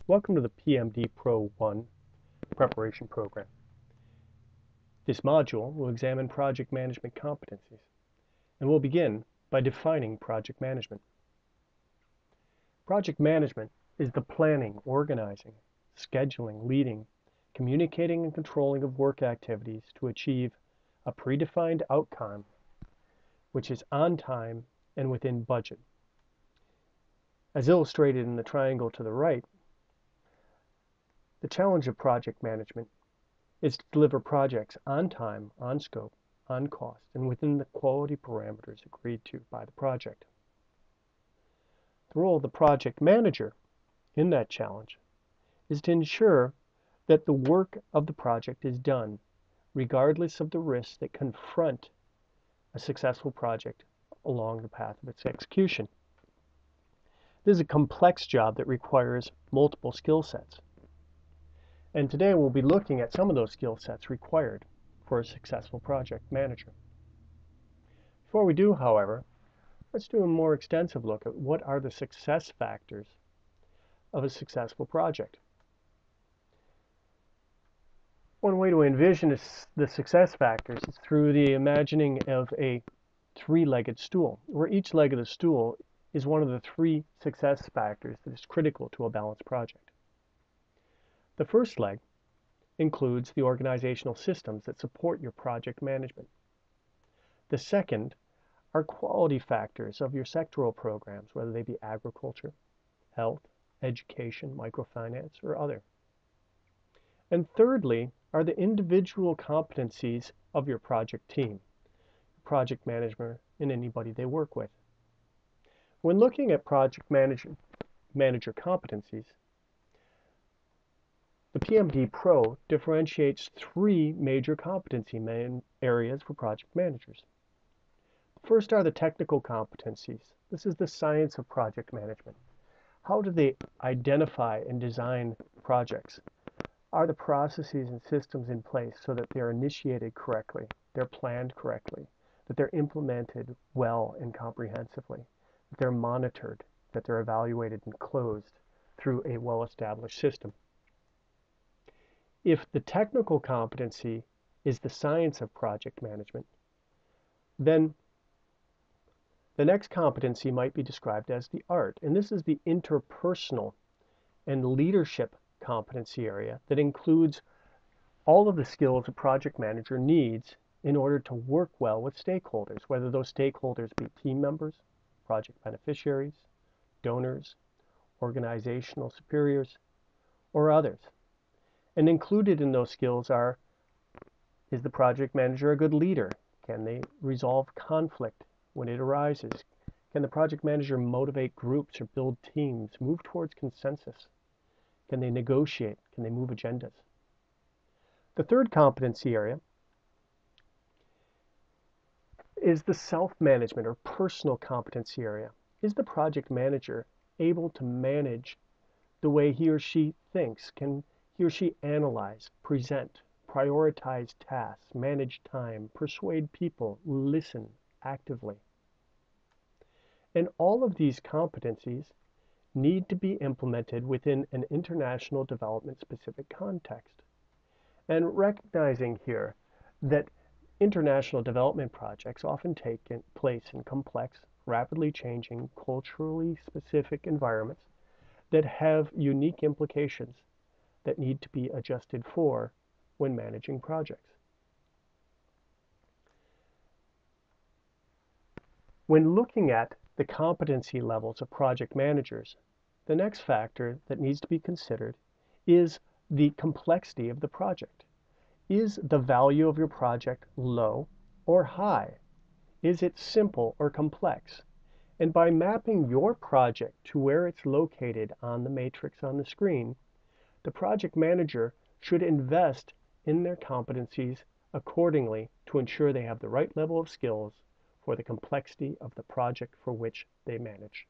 Welcome to the PMD Pro 1 preparation program. This module will examine project management competencies, and we'll begin by defining project management. Project management is the planning, organizing, scheduling, leading, communicating, and controlling of work activities to achieve a predefined outcome which is on time and within budget. As illustrated in the triangle to the right, the challenge of project management is to deliver projects on time, on scope, on cost, and within the quality parameters agreed to by the project. The role of the project manager in that challenge is to ensure that the work of the project is done regardless of the risks that confront a successful project along the path of its execution. This is a complex job that requires multiple skill sets. And today we'll be looking at some of those skill sets required for a successful project manager. Before we do, however, let's do a more extensive look at what are the success factors of a successful project. One way to envision the success factors is through the imagining of a three-legged stool, where each leg of the stool is one of the three success factors that is critical to a balanced project. The first leg includes the organizational systems that support your project management. The second are quality factors of your sectoral programs, whether they be agriculture, health, education, microfinance, or other. And thirdly are the individual competencies of your project team, project manager, and anybody they work with. When looking at project manager competencies, the PMD Pro differentiates three major competency areas for project managers. First are the technical competencies. This is the science of project management. How do they identify and design projects? Are the processes and systems in place so that they're initiated correctly, they're planned correctly, that they're implemented well and comprehensively, that they're monitored, that they're evaluated and closed through a well-established system? If the technical competency is the science of project management, then the next competency might be described as the art, and this is the interpersonal and leadership competency area that includes all of the skills a project manager needs in order to work well with stakeholders, whether those stakeholders be team members, project beneficiaries, donors, organizational superiors, or others. And included in those skills are, is the project manager a good leader? Can they resolve conflict when it arises? Can the project manager motivate groups or build teams, move towards consensus? Can they negotiate? Can they move agendas? The third competency area is the self-management or personal competency area. Is the project manager able to manage the way he or she thinks? Can he or she analyze, present, prioritize tasks, manage time, persuade people, listen actively? And all of these competencies need to be implemented within an international development specific context. And recognizing here that international development projects often take place in complex, rapidly changing, culturally specific environments that have unique implications that need to be adjusted for when managing projects. When looking at the competency levels of project managers, the next factor that needs to be considered is the complexity of the project. Is the value of your project low or high? Is it simple or complex? And by mapping your project to where it's located on the matrix on the screen, the project manager should invest in their competencies accordingly to ensure they have the right level of skills for the complexity of the project for which they manage.